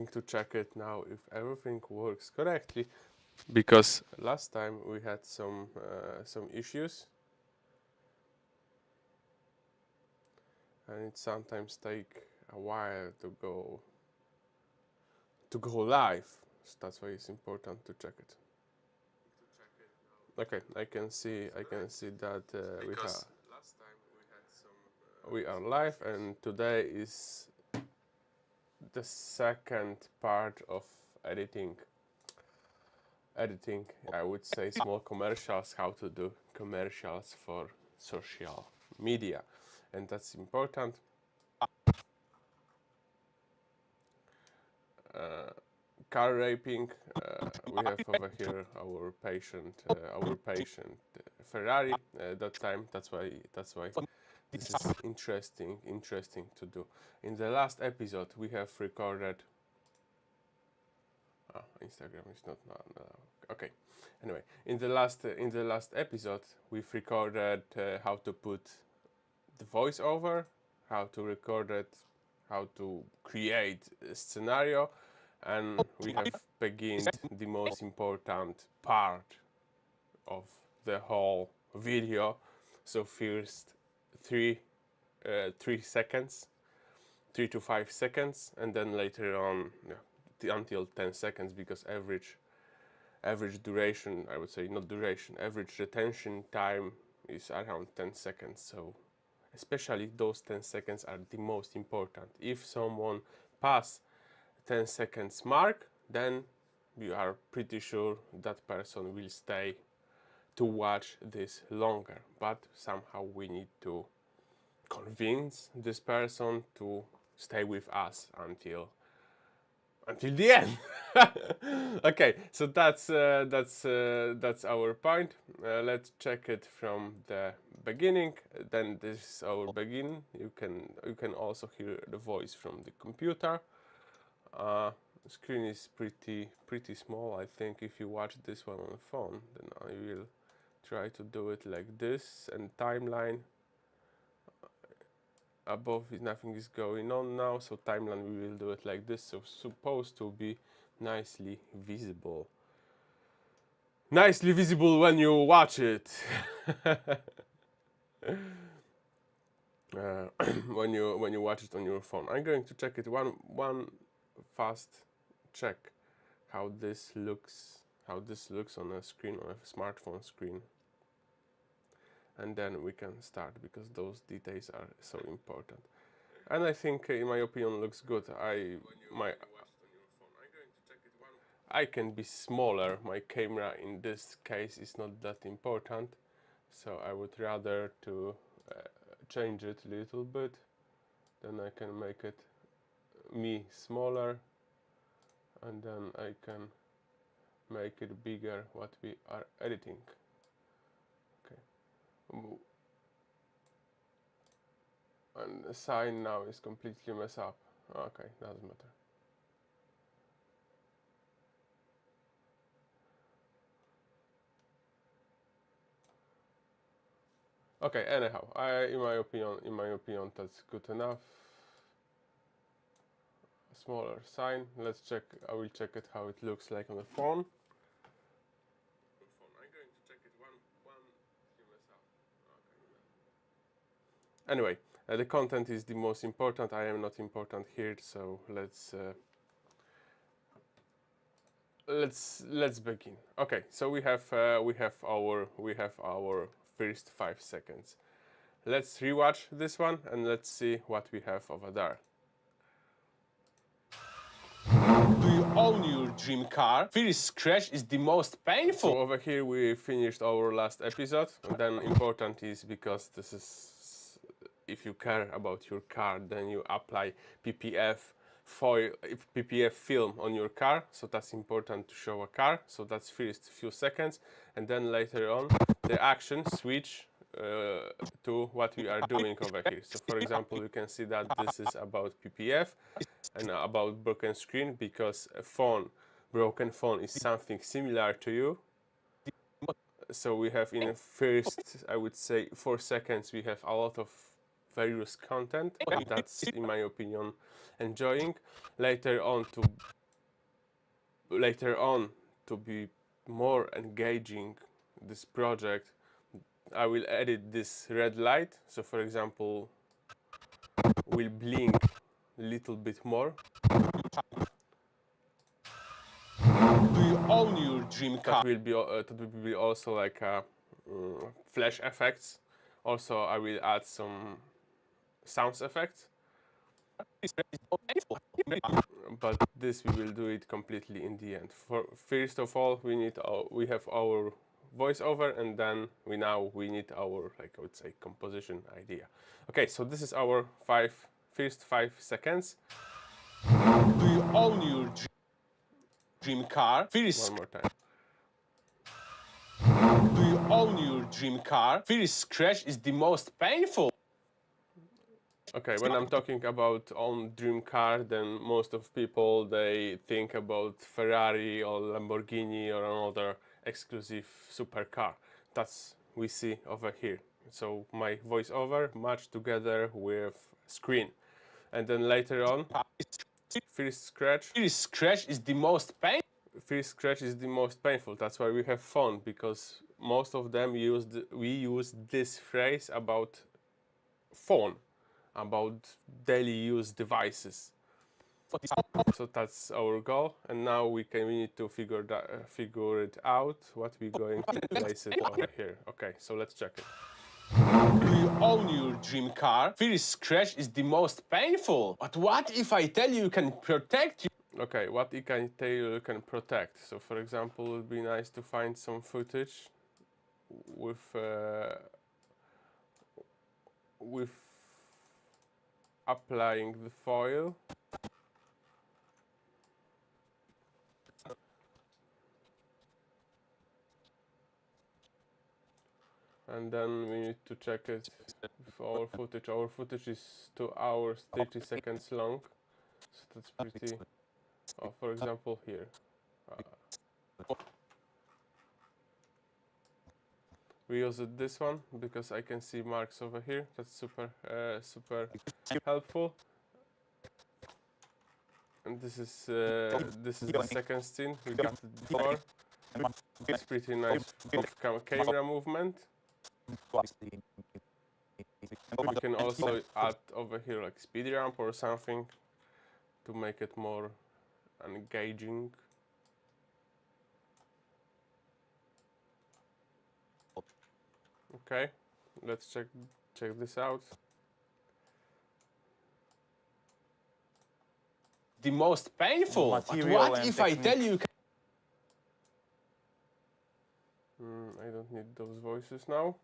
to check it now if everything works correctly, because last time we had some issues, and it sometimes take a while to go live. So that's why it's important to check it. Okay, I can see that we are live, and today is the second part of editing. I would say small commercials, how to do commercials for social media, and that's important. Car raping, we have over here our patient Ferrari. That time, that's why this is interesting to do. In the last episode we have recorded Instagram is not no. Okay. Anyway, in the last episode we've recorded how to put the voiceover, how to record it, how to create a scenario, and we have begun the most important part of the whole video. So first 3 seconds, 3 to 5 seconds, and then later on until 10 seconds, because average duration, I would say, not duration, average retention time is around 10 seconds. So especially those 10 seconds are the most important. If someone pass 10 seconds mark, then you are pretty sure that person will stay to watch this longer. But somehow we need to convince this person to stay with us until the end. Okay, so that's our point. Let's check it from the beginning. Then this is our begin. You can also hear the voice from the computer. The screen is pretty small. I think if you watch this one on the phone, then I will try to do it like this. And timeline above, nothing is going on now, so timeline we will do it like this. So supposed to be nicely visible when you watch it. When you watch it on your phone. I'm going to check it one fast check how this looks on a screen, on a smartphone screen, and then we can start, because those details are so important. And I think, in my opinion, looks good. I can be smaller. My camera in this case is not that important, so I would rather to change it a little bit. Then I can make it me smaller, and then I can make it bigger what we are editing. Okay. And the sign now is completely messed up. Okay, doesn't matter. Okay, anyhow, in my opinion, that's good enough. A smaller sign. Let's check. I will check it how it looks like on the phone. Anyway, the content is the most important. I am not important here, so let's begin. Okay, so we have our first 5 seconds. Let's rewatch this one and let's see what we have over there. Do you own your dream car? First crash is the most painful. So over here we finished our last episode, and then important is, because this is, if you care about your car, then you apply PPF foil, PPF film on your car. So that's important to show a car. So that's first few seconds, and then later on the action switch to what we are doing over here. So for example, you can see that this is about PPF and about broken screen, because a broken phone is something similar to you. So we have in the first, I would say, 4 seconds, we have a lot of various content. That's, in my opinion, enjoying. Later on to be more engaging this project, I will edit this red light. So for example, will blink a little bit more. Do you own your dream car? That will be also like flash effects. Also, I will add some sounds effects, but this we will do it completely in the end. First of all, we have our voiceover, and then we need our, like, I would say, composition idea. Okay, so this is our first 5 seconds. Do you own your dream car? One more time. Do you own your dream car? First crash is the most painful. Okay, when I'm talking about own dream car, then most of people, they think about Ferrari or Lamborghini or another exclusive supercar. That's we see over here. So my voiceover matched together with screen, and then later on, first scratch. First crash is the most painful. First scratch is the most painful. That's why we have phone, because most of them we use this phrase about phone, about daily use devices. So that's our goal, and now we need to figure it out what we're going to place it over here. Okay, so let's check it. Do you own your dream car? First crash is the most painful. But what if I tell you can protect you? Okay, what I can tell you can protect. So for example, it would be nice to find some footage with applying the foil. And then we need to check it with our footage. Our footage is 2 hours 30 seconds long, so that's pretty. Oh, for example, here. We use this one because I can see marks over here. That's super helpful. And this is the second scene we did before. It's pretty nice with camera movement. We can also add over here like speed ramp or something to make it more engaging. Okay, let's check this out. The most painful. But what if I tell you? I don't need those voices now.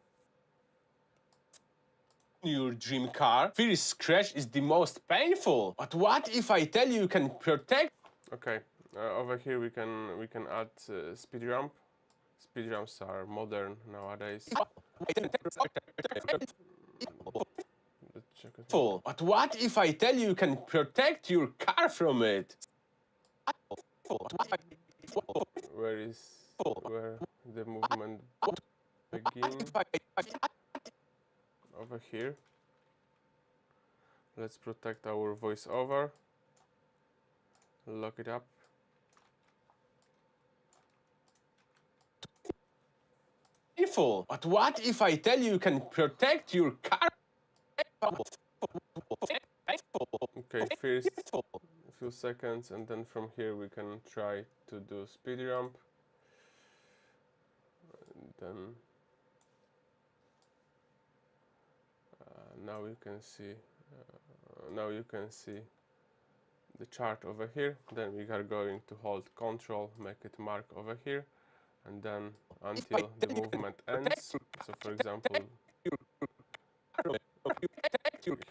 Your dream car. First crash is the most painful. But what if I tell you can protect? Okay, over here we can add speed ramp. Speed ramps are modern nowadays. Let's check it. But what if I tell you can protect your car from it? Where the movement begin? Over here. Let's protect our voiceover. Lock it up. But what if I tell you can protect your car? Okay, first a few seconds, and then from here we can try to do speed ramp. And then now you can see the chart over here. Then we are going to hold Control, make it mark over here, and then until the movement ends. So for example,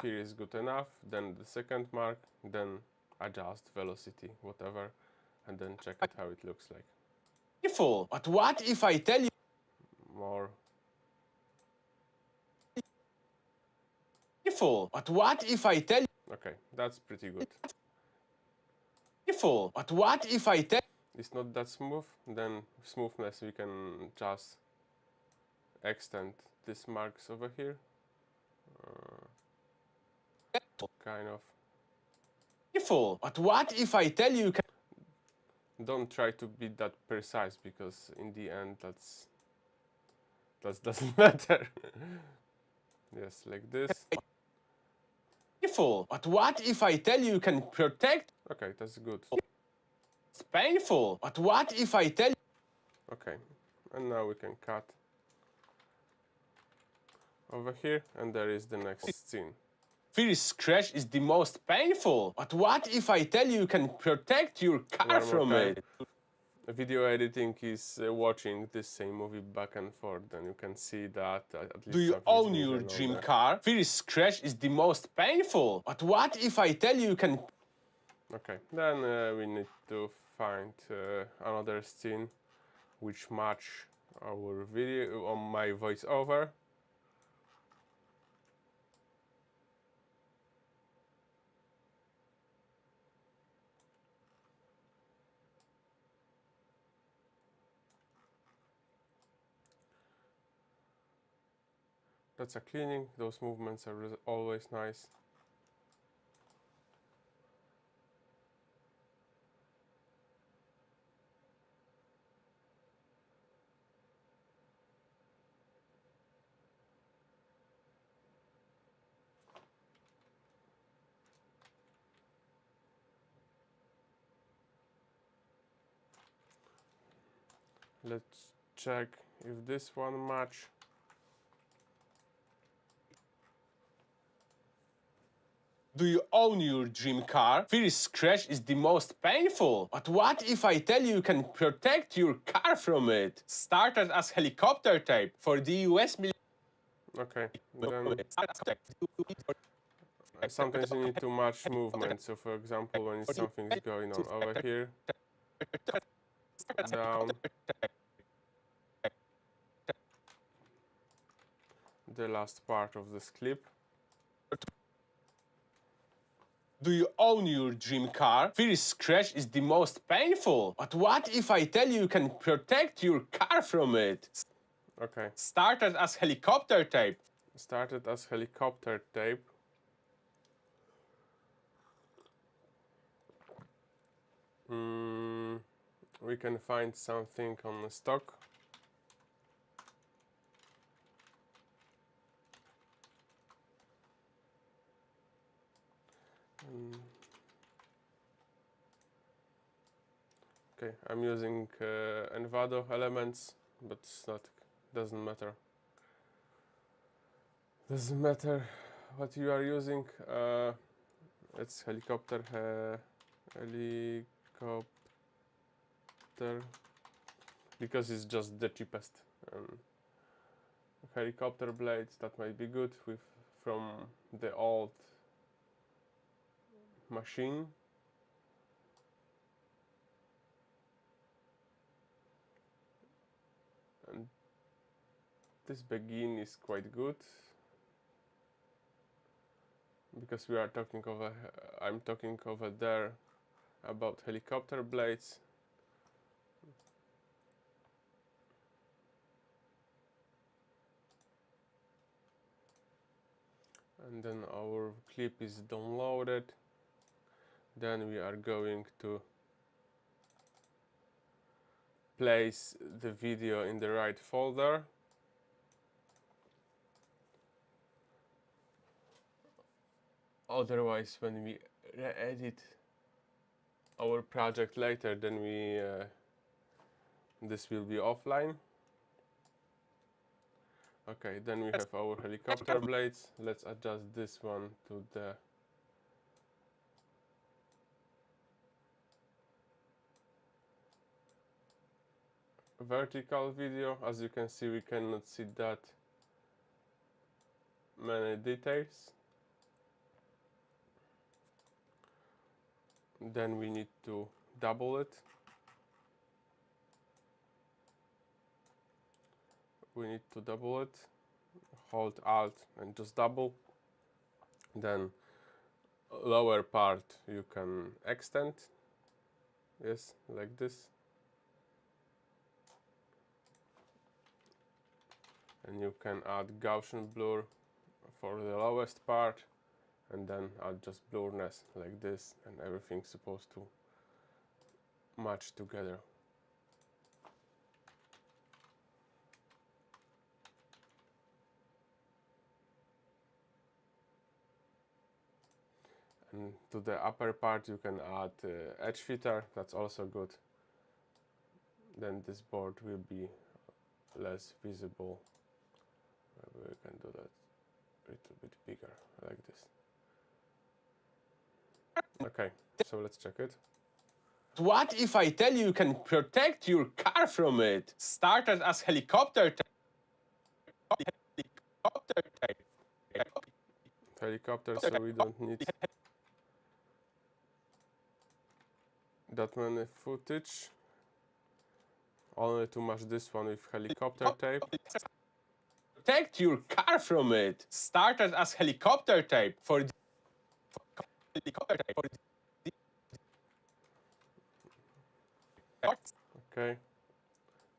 here is good enough, then the second mark, then adjust velocity, whatever, and then check it how it looks like. But what if I tell you? More. But what if I tell you? Okay, that's pretty good. But what if I tell? It's not that smooth, then smoothness we can just extend these marks over here. kind of. But what if I tell you? Don't try to be that precise, because in the end that doesn't matter. Yes, like this. But what if I tell you can protect? Okay, that's good. It's painful. But what if I tell you? Okay, and now we can cut over here, and there is the next scene. First scratch is the most painful. But what if I tell you can protect your car One more from time. it? Video editing is watching this same movie back and forth, and you can see that at least Do you something is own being your done on dream there. car? First scratch is the most painful. But what if I tell you can? Okay, then we need to find another scene which match our video on my voiceover. That's a cleaning. Those movements are always nice. Let's check if this one match. Do you own your dream car? First scratch is the most painful. But what if I tell you can protect your car from it? Started as helicopter type for the US military. Okay, then sometimes you need to match movement. So for example, when something is going on over here, down, the last part of this clip. Do you own your dream car? First scratch is the most painful. But what if I tell you can protect your car from it? Okay, Started as helicopter type. started as helicopter tape. We can find something on the stock. Okay, I'm using Envado elements, but it's not, doesn't matter. Doesn't matter what you are using. It's helicopter, because it's just the cheapest. Helicopter blades that might be good with from the old machine. And this begin is quite good, because we are talking over. I'm talking over there about helicopter blades. And then our clip is downloaded. Then we are going to place the video in the right folder. Otherwise, when we re-edit our project later, then this will be offline. Okay, then we have our helicopter blades. Let's adjust this one to the vertical video. As you can see, we cannot see that many details. Then we need to double it. We need to double it. Hold Alt and just double. Then lower part you can extend. Yes, like this. And you can add Gaussian blur for the lowest part, and then adjust blurriness like this, and everything's supposed to match together. And to the upper part you can add edge filter, that's also good. Then this board will be less visible. Maybe we can do that a little bit bigger, like this. Okay, so let's check it. What if I tell you can protect your car from it? Started as helicopter type. Helicopter, so we don't need that many footage. Only to match this one with helicopter tape. Protect your car from it. Started as helicopter type for the helicopter type. Okay.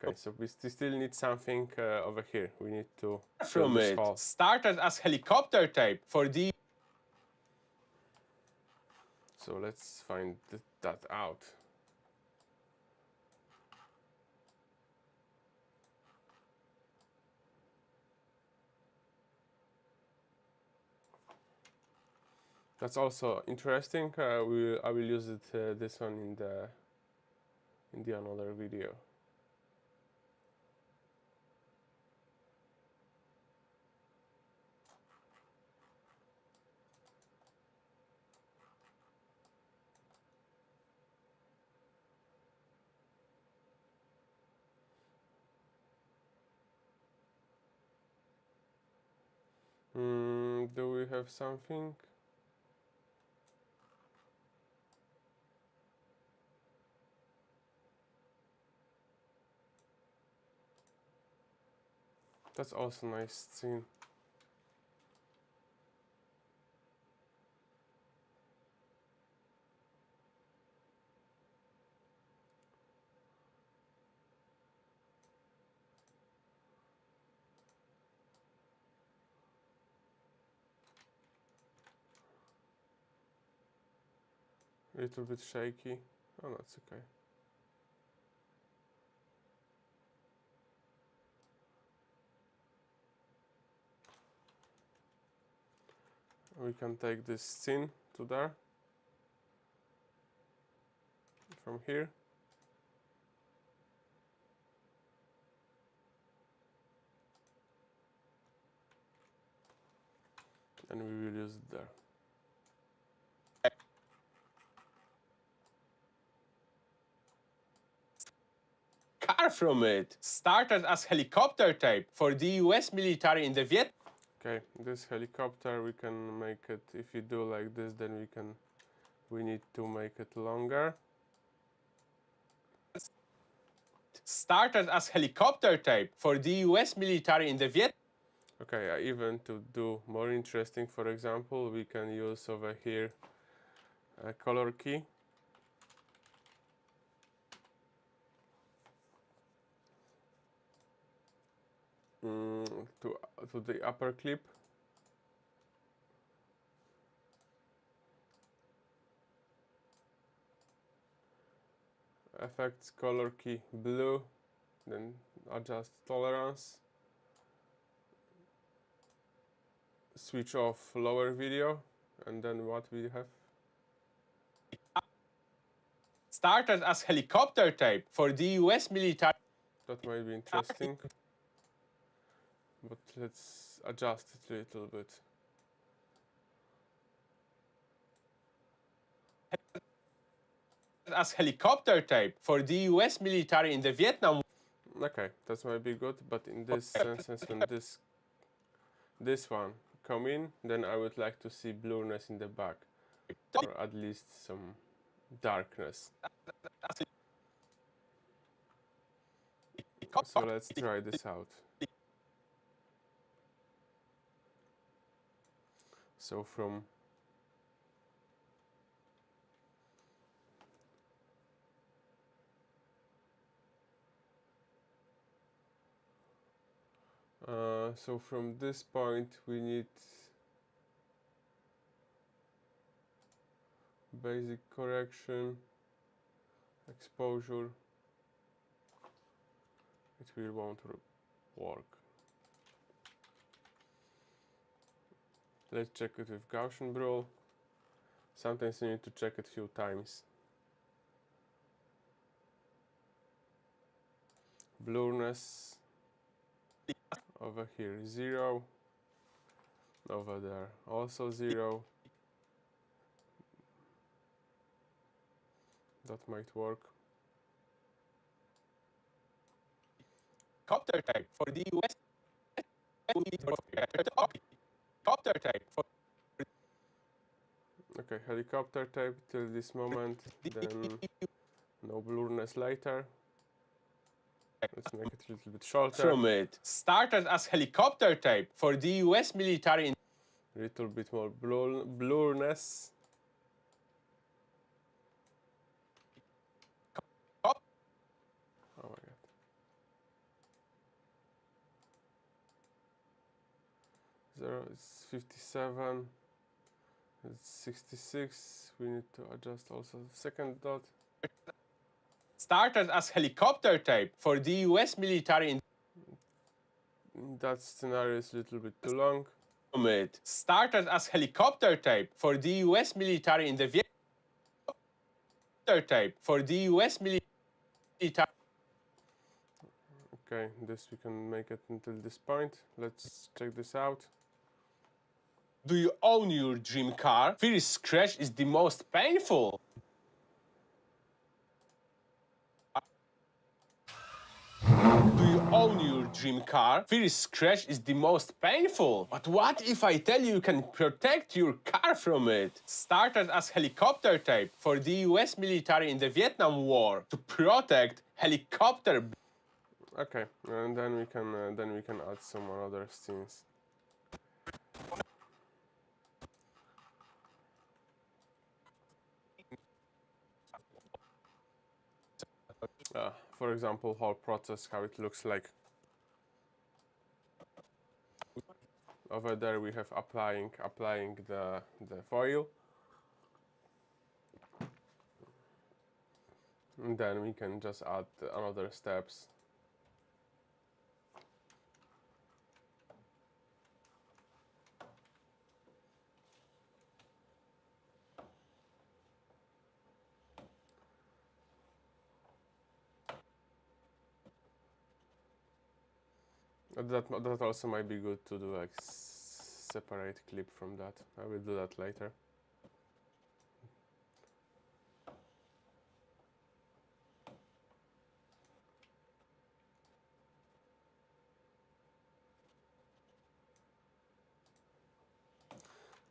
Okay, so we still need something over here. We need to From this it. hole. Started as helicopter type for the. So let's find that out. That's also interesting. I will use it this one in the another video. Do we have something? That's also nice scene. A little bit shaky. Oh, that's okay. We can take this scene to there. From here. And we will use it there. Car from it. Started as helicopter type for the US military in the Vietnam. Okay, this helicopter we can make it, if you do like this, then we need to make it longer. Started as helicopter type for the US military in the Vietnam. Okay, even to do more interesting, for example, we can use over here a color key. To the upper clip. Effects, color key, blue, then adjust tolerance. Switch off lower video, and then what we have? Started as helicopter type for the US military. That might be interesting. But let's adjust it a little bit. As helicopter type for the US military in the Vietnam. Okay, that might be good, but in this instance, when this one come in, then I would like to see blurriness in the back, or at least some darkness. So let's try this out. So from this point we need basic correction, exposure. It will won't work. Let's check it with Gaussian rule. Sometimes you need to check it a few times. Blurriness over here 0, over there also 0. That might work. Helicopter type for the US. Helicopter type for Okay, helicopter type till this moment, then no blurriness later. Let's make it a little bit shorter. from it. Started as helicopter type for the US military. A little bit more blurriness. Oh my god. Zero is 57. It's 66. We need to adjust also the second dot. Started as helicopter type for the US military. That scenario is a little bit too long. From it. Started as helicopter type for the US military in the Vietnam. Type for the US military. Okay, this we can make it until this point. Let's check this out. Do you own your dream car? First crash is the most painful. Do you own your dream car? First crash is the most painful. But what if I tell you can protect your car from it? Started as helicopter type for the US military in the Vietnam War to protect helicopter. Okay, and then we can add some other scenes. For example, whole process, how it looks like. Over there we have applying the foil. And then we can just add another steps. That also might be good to do like separate clip from that. I will do that later.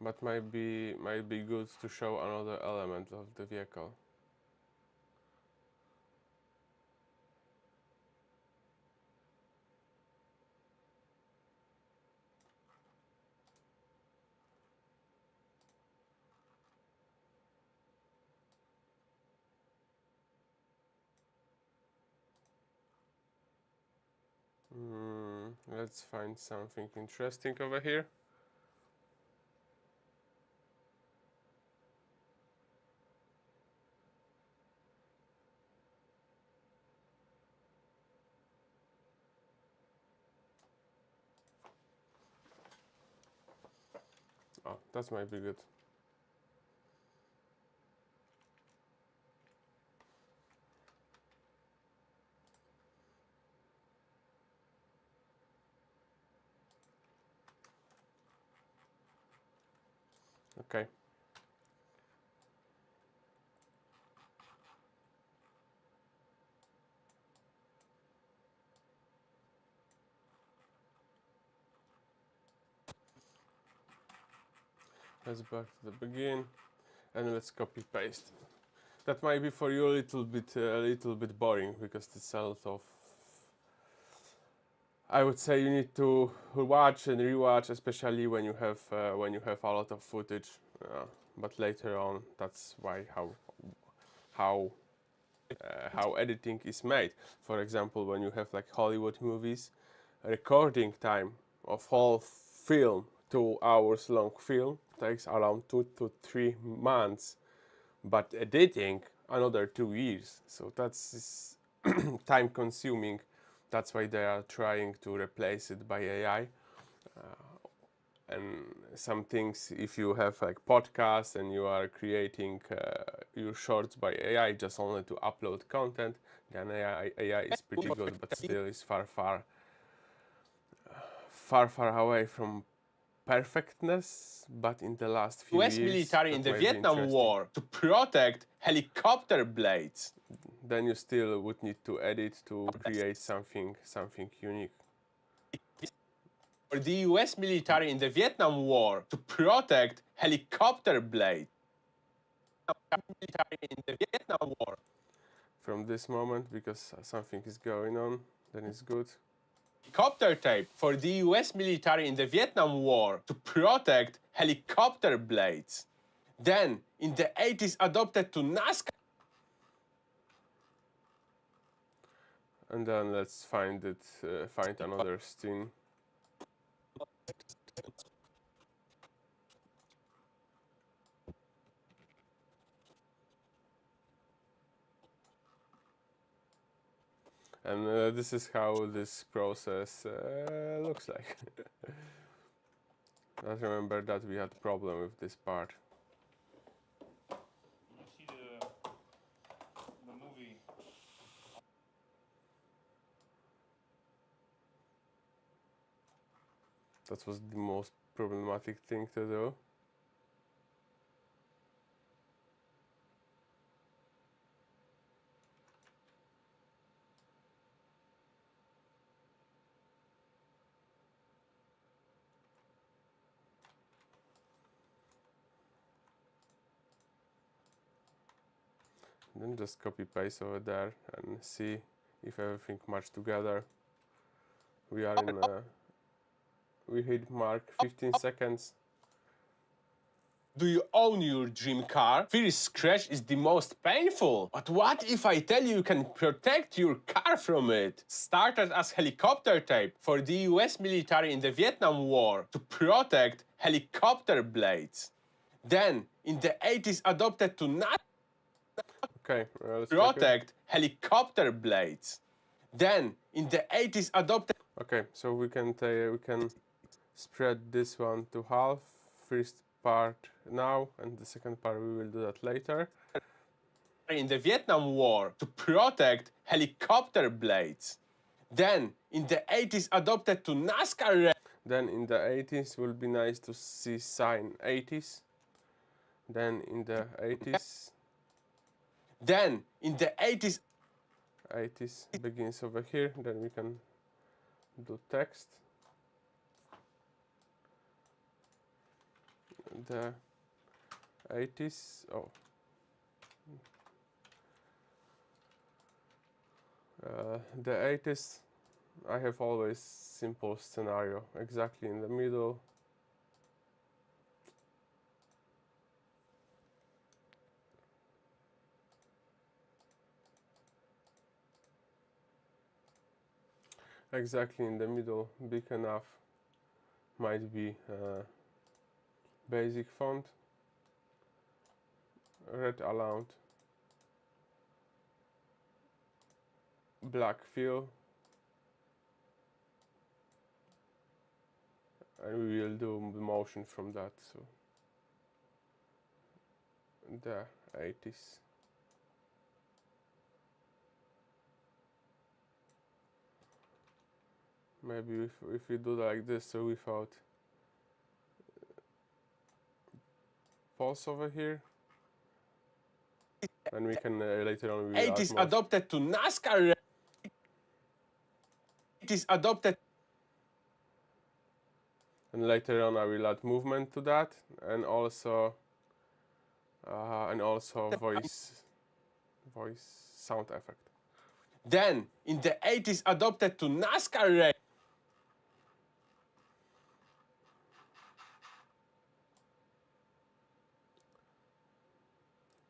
But might be good to show another element of the vehicle. Let's find something interesting over here. Oh, that might be good. Okay. Let's back to the begin, and let's copy paste. That might be for you a little bit boring because it's a lot of. I would say you need to watch and rewatch, especially when you have a lot of footage. But later on, that's why how editing is made. For example, when you have like Hollywood movies, recording time of whole film, 2 hours long film, takes around 2 to 3 months but editing another 2 years. So that's time consuming. That's why they are trying to replace it by AI. And some things, if you have like podcasts and you are creating your shorts by AI just only to upload content, then AI is pretty good, but still is far away from perfectness. But in the last few US years, military in that the might be Vietnam interesting. War to protect helicopter blades. Then you still would need to edit to create something unique. For the US military in the Vietnam War to protect helicopter blades. Military in the Vietnam War. From this moment, because something is going on, then it's good. Helicopter tape for the US military in the Vietnam War to protect helicopter blades. Then, in the 80s, adopted to NASCAR. And then let's find another scene. And this is how this process looks like. Let's remember that we had problem with this part. You see the movie. That was the most problematic thing to do. Then just copy paste over there and see if everything match together. We are in we hit mark 15 seconds. Do you own your dream car? First crash is the most painful. But what if I tell you can protect your car from it? Started as helicopter tape for the US military in the Vietnam War to protect helicopter blades. Then, in the 80s, adopted to not Okay, let's check it. protect helicopter blades. Then, in the 80s, adopted. Okay, so we can spread this one to half. First part now, and the second part we will do that later. In the Vietnam War to protect helicopter blades. Then, in the 80s, adopted to NASCAR. Then in the 80s will be nice to see sign 80s. Then in the 80s, Then, in the 80s, 80s begins over here. Then we can do text. The 80s, oh. The 80s, I have always simple scenario, exactly in the middle. Exactly in the middle, big enough, might be basic font, red allowed, black fill, and we will do the motion from that. So the 80s. Maybe if we do like this, so without pulse over here, and we can later on we will add 80s more. adopted to NASCAR. 80s adopted. And later on I will add movement to that, and also voice sound effect. Then, in the 80s, adopted to NASCAR race.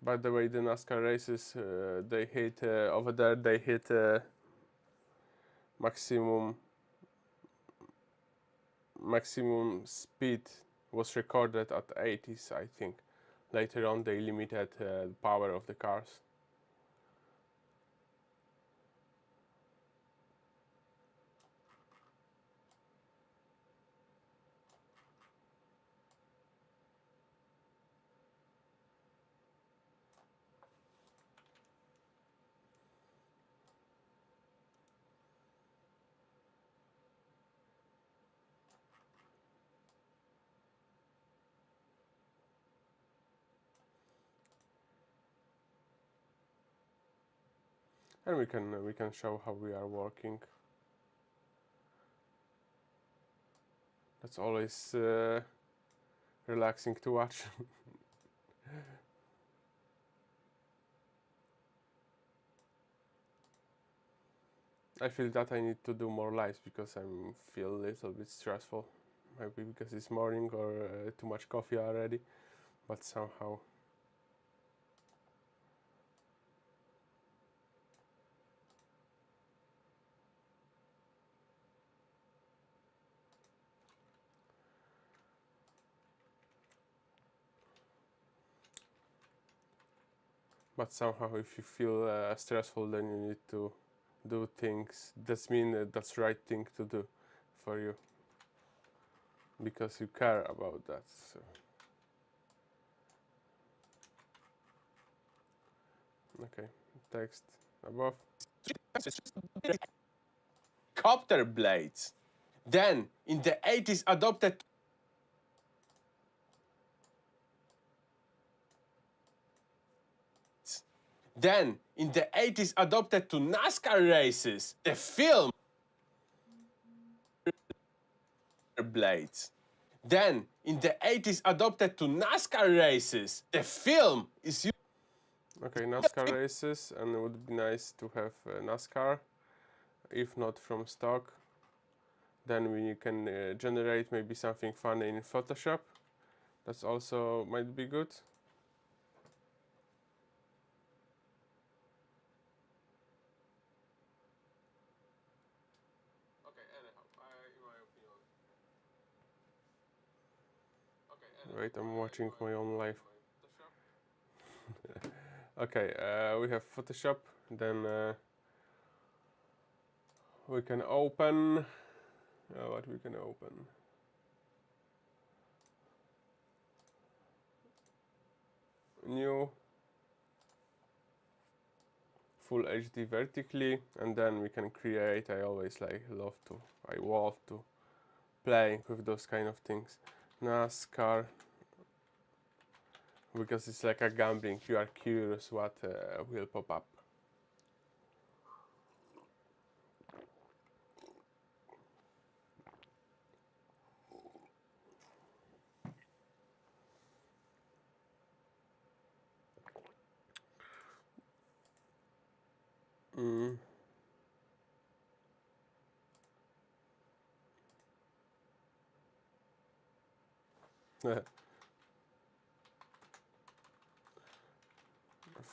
By the way, the NASCAR races, they hit over there. They hit maximum speed was recorded at 80s, I think. later on they limited the power of the cars. And we can show how we are working. That's always relaxing to watch. I feel that I need to do more lives because I feel a little bit stressful. Maybe because it's morning or too much coffee already, but somehow. But somehow, if you feel stressful, then you need to do things. That's that's the right thing to do for you because you care about that. So. Okay, text above. Copter blades. Then, in the 80s, adopted Then, in the 80s, adopted to NASCAR races. The film blades. Then, in the 80s, adopted to NASCAR races. The film is Okay, NASCAR races, and it would be nice to have NASCAR, if not from stock. Then we can generate maybe something funny in Photoshop. That's also might be good. Okay, anyhow, in my opinion. Wait, I'm watching my own live. Okay, we have Photoshop, then we can open what we can open. New full HD vertically, and then we can create. I love to play with those kind of things. NASCAR, because it's like a gambling. You are curious what will pop up. Mm.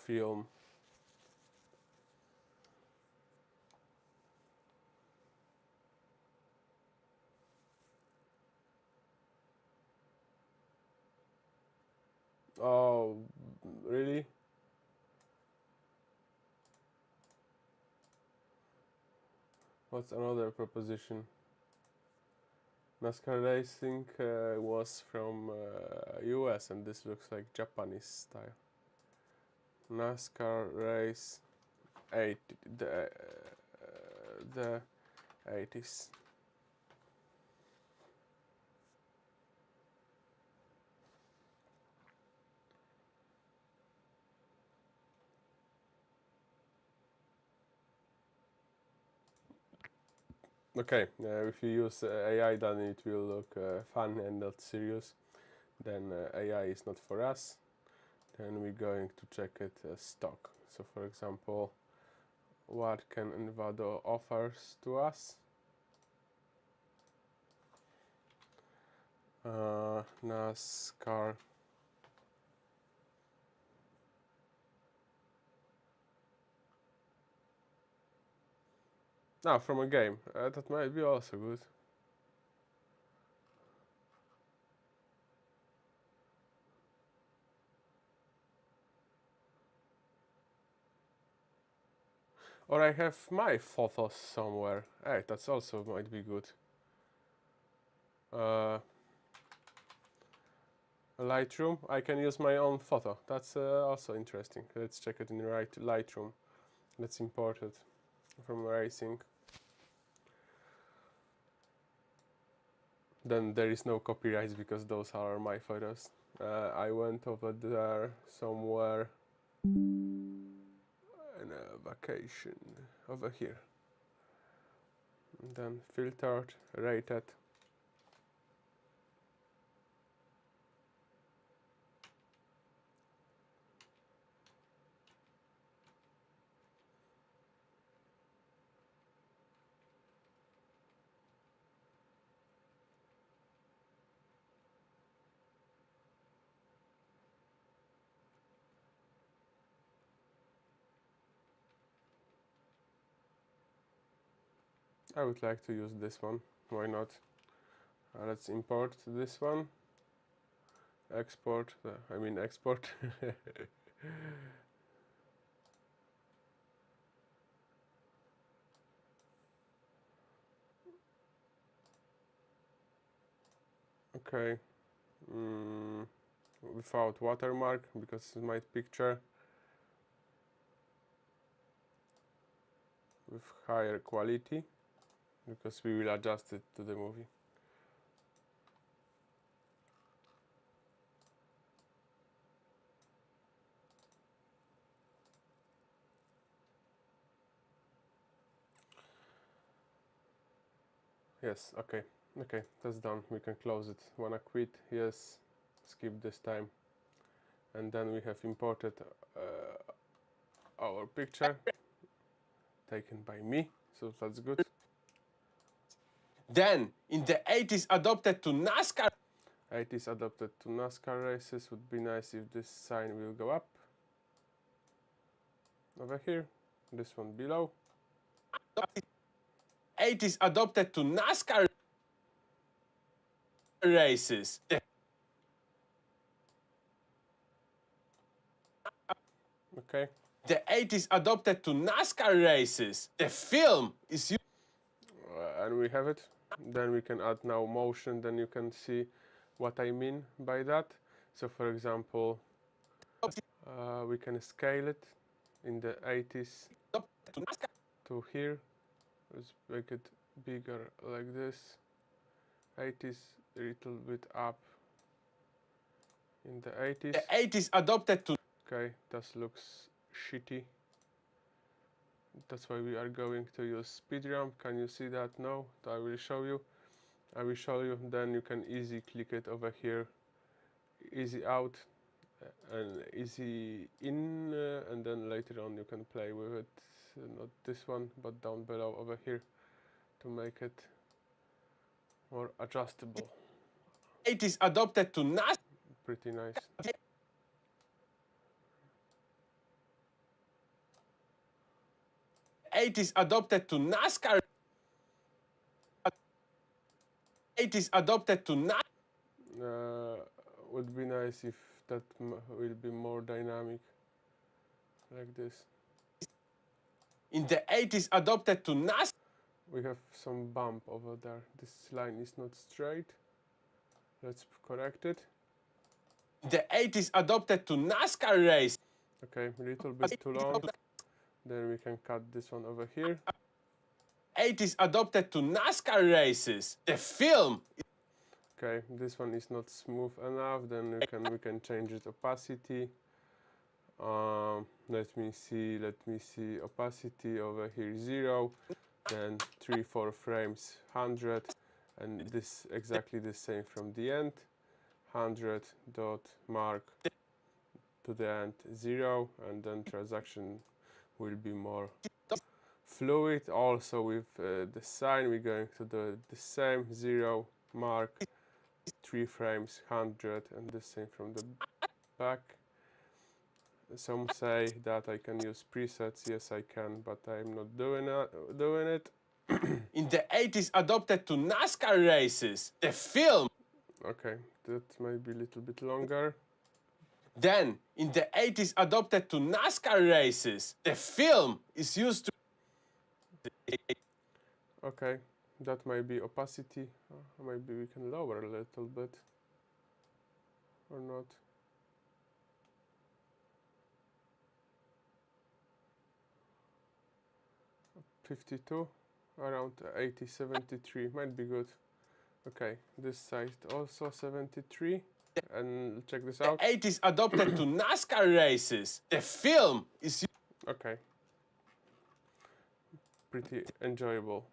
Film. Oh, really? What's another proposition? NASCAR racing was from US, and this looks like Japanese style. NASCAR race 8 the 80s. Okay, if you use AI, then it will look fun and not serious. Then AI is not for us. Then we're going to check it stock. So for example, what can Envado offers to us? NASCAR. Now from a game. That might be also good. Or I have my photos somewhere. Hey, that's also might be good. Lightroom, I can use my own photo. That's also interesting. Let's check it in Lightroom. Let's import it from Racing. Then there is no copyrights because those are my photos. I went over there somewhere in a vacation over here. And then filtered, rated. I would like to use this one. Why not? Let's import this one. Export. I mean export. Okay. Without watermark because it's my picture. With higher quality because we will adjust it to the movie. Yes, okay, that's done. We can close it. Wanna quit? Yes, skip this time. And then we have imported our picture taken by me, so that's good. Then, in the 80s, adopted to NASCAR. 80s adopted to NASCAR races. Would be nice if this sign will go up. Over here, this one below. 80s adopted to NASCAR races. Okay. The 80s adopted to NASCAR races. The film is used. And we have it. Then we can add now motion, then you can see what I mean by that. So for example, we can scale it in the 80s to here. Let's make it bigger like this. 80s a little bit up in the 80s. The 80s adopted to. Okay, that looks shitty. That's why we are going to use speed ramp. Can you see that? No, I will show you. I will show you, then you can easy click it over here, easy out and easy in, and then later on you can play with it, not this one but down below over here to make it more adjustable. 80s adopted to NASCAR. Pretty nice. 80s adopted to NASCAR. 80s adopted to NASCAR. Would be nice if that will be more dynamic like this. In the 80s adopted to NASCAR. We have some bump over there. This line is not straight. Let's correct it. The 80s adopted to NASCAR race. Okay, a little bit too long. Then we can cut this one over here. 80s adopted to NASCAR races. The film. Okay, this one is not smooth enough. Then we can change its opacity. Let me see. Opacity over here 0. Then 3-4 frames 100, and this exactly the same from the end. 100 dot mark to the end 0, and then transaction will be more fluid. Also with the sign we're going to do the same, 0 mark 3 frames 100, and the same from the back. Some say that I can use presets. Yes, I can, but I'm not doing it. In the 80s adopted to NASCAR races. The film. Okay, that might be a little bit longer. Then, in the 80s adopted to NASCAR races. The film is used to. Okay, that might be opacity. Maybe we can lower a little bit or not. 52, around 80, 73 might be good. Okay, this side also 73, and check this out. The 80s adopted to NASCAR races. The film is Okay, pretty enjoyable.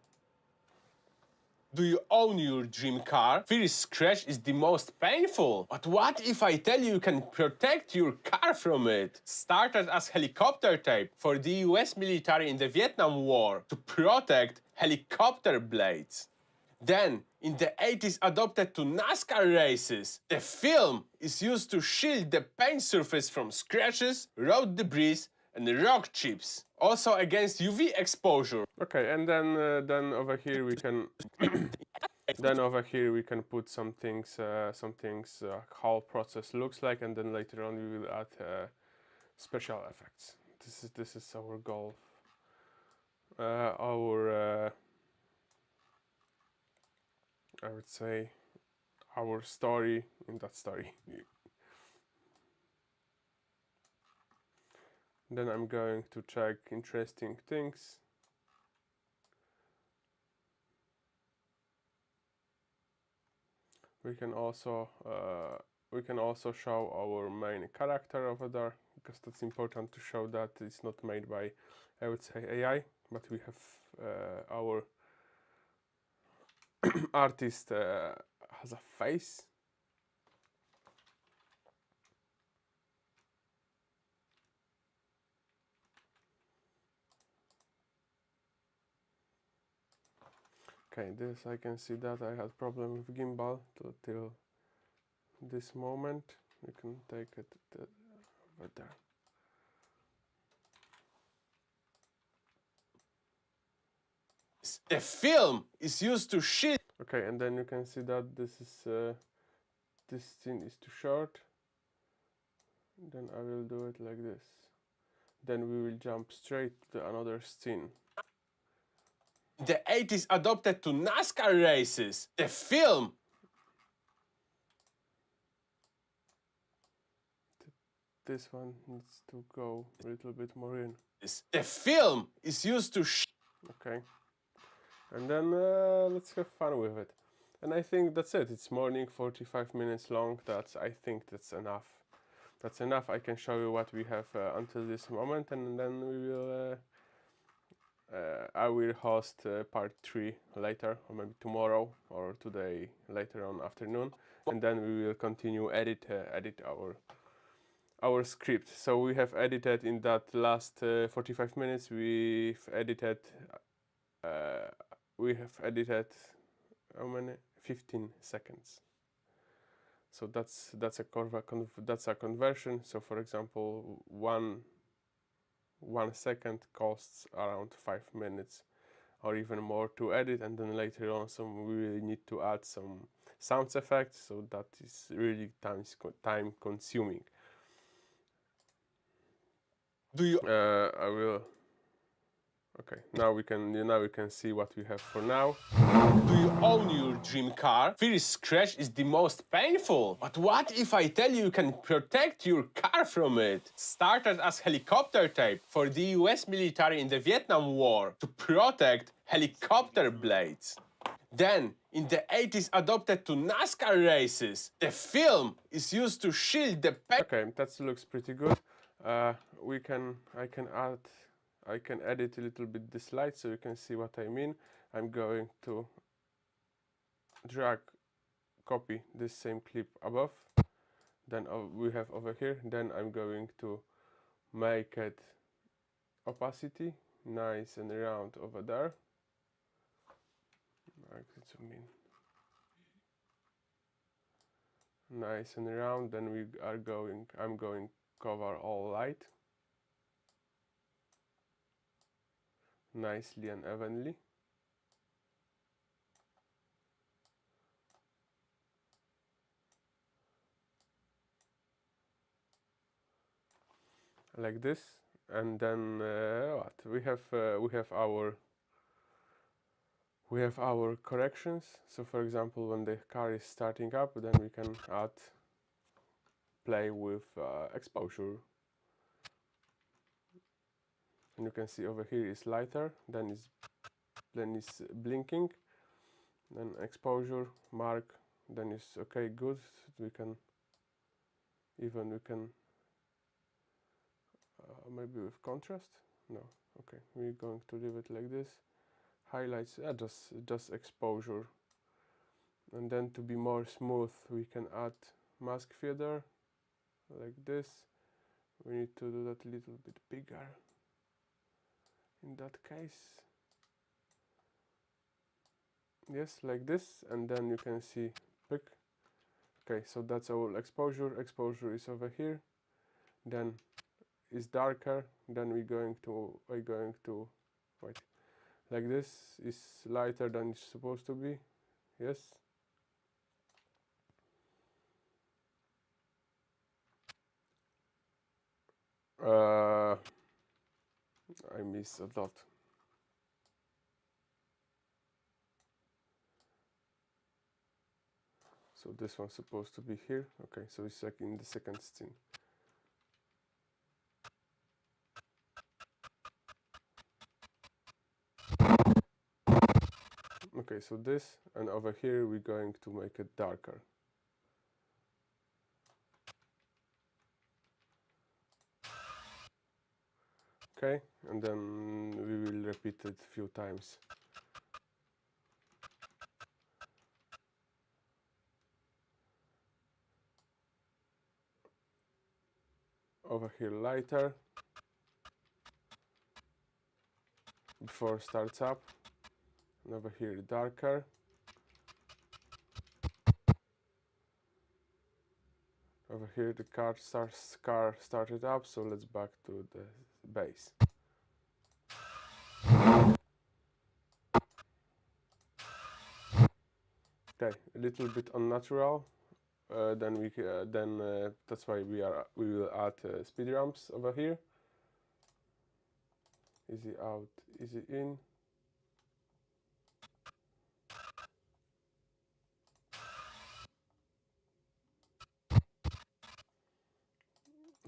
Do you own your dream car? First crash is the most painful. But what if I tell you can protect your car from it? Started as helicopter tape for the US military in the Vietnam War to protect helicopter blades. Then, in the 80s adopted to NASCAR races. The film is used to shield the paint surface from scratches, road debris, and rock chips. Also against UV exposure. Okay, and then over here we can then over here we can put some things how process looks like, and then later on we will add special effects. This is our goal. I would say our story in that story. Then I'm going to check interesting things. We can also show our main character over there, because that's important to show that it's not made by, I would say, AI, but we have our artist has a face. Okay, this I can see that I had problem with gimbal till this moment. We can take it over there. The film is used to shield. Okay, and then you can see that this is this scene is too short. Then I will do it like this. Then we will jump straight to another scene. The 80s adopted to NASCAR races. The film. This one needs to go a little bit more in. The film is used to Okay. And then let's have fun with it. And I think that's it. It's morning, 45 minutes long. I think that's enough. That's enough. I can show you what we have until this moment, and then we will. I will host part 3 later, or maybe tomorrow, or today later on afternoon, and then we will continue edit our script. So we have edited in that last 45 minutes. We have edited how many? 15 seconds. So that's a conversion. So for example, one second costs around 5 minutes or even more to edit, and then later on we will need to add some sound effects, so that is really time consuming. Do you I will. Okay, now we can see what we have for now. Do you own your dream car? First crash is the most painful. But what if I tell you can protect your car from it? Started as helicopter tape for the US military in the Vietnam War to protect helicopter blades. Then, in the 80s adopted to NASCAR races. The film is used to shield the Okay, that looks pretty good. I can edit a little bit the slide so you can see what I mean. I'm going to copy this same clip above. Then we have over here. Then I'm going to make it opacity nice and round over there. Nice and round. Then I'm going cover all light nicely and evenly. Like this, and then what we have our we have our corrections. So for example, when the car is starting up, then we can play with exposure. And you can see over here is lighter, then is blinking, then exposure, mark, then is okay, good. We can maybe with contrast. No, okay, we're going to leave it like this. Highlights, just exposure. And then to be more smooth, we can add mask feather like this. We need to do that a little bit bigger in that case. Yes, like this, and then you can see pick. Okay, so that's our exposure. Exposure is over here. Then is darker. Then we're going to wait. Like this is lighter than it's supposed to be. Yes. I miss a lot. So this one's supposed to be here. Okay, so it's like in the second scene. Okay, so this, and over here we're going to make it darker. Okay, and then we will repeat it a few times. Over here lighter before it starts up, and over here darker. Over here the car started up, so let's back to the base. Okay, a little bit unnatural. Then that's why we will add speed ramps over here. Easy out, easy in.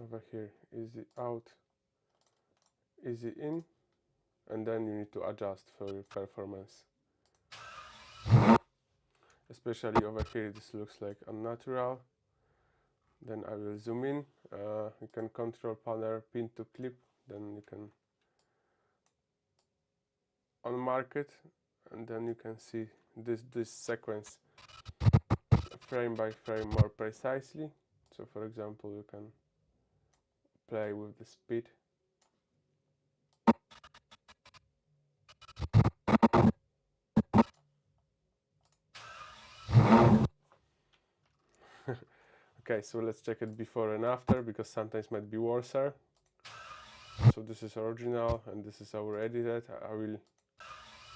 Over here, easy out, easy in, and then you need to adjust for your performance. Especially over here, this looks like unnatural. Then I will zoom in. You can control panel pin to clip, then you can unmark it, and then you can see this sequence frame by frame more precisely. So for example, you can play with the speed. Okay, so let's check it before and after, because sometimes might be worse. So this is original and this is our edited.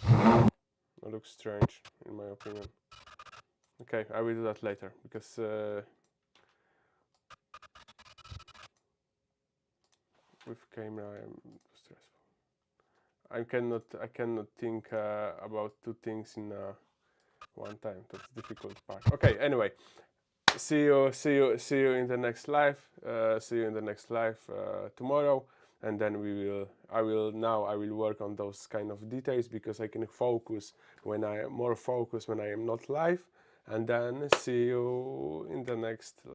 It looks strange in my opinion. Okay, I will do that later, because with camera I'm stressful. I cannot think about two things in one time. That's the difficult part. Okay, anyway, see you in the next live. See you in the next live tomorrow, and then I will work on those kind of details, because I can focus when I am more focused when I am not live. And then see you in the next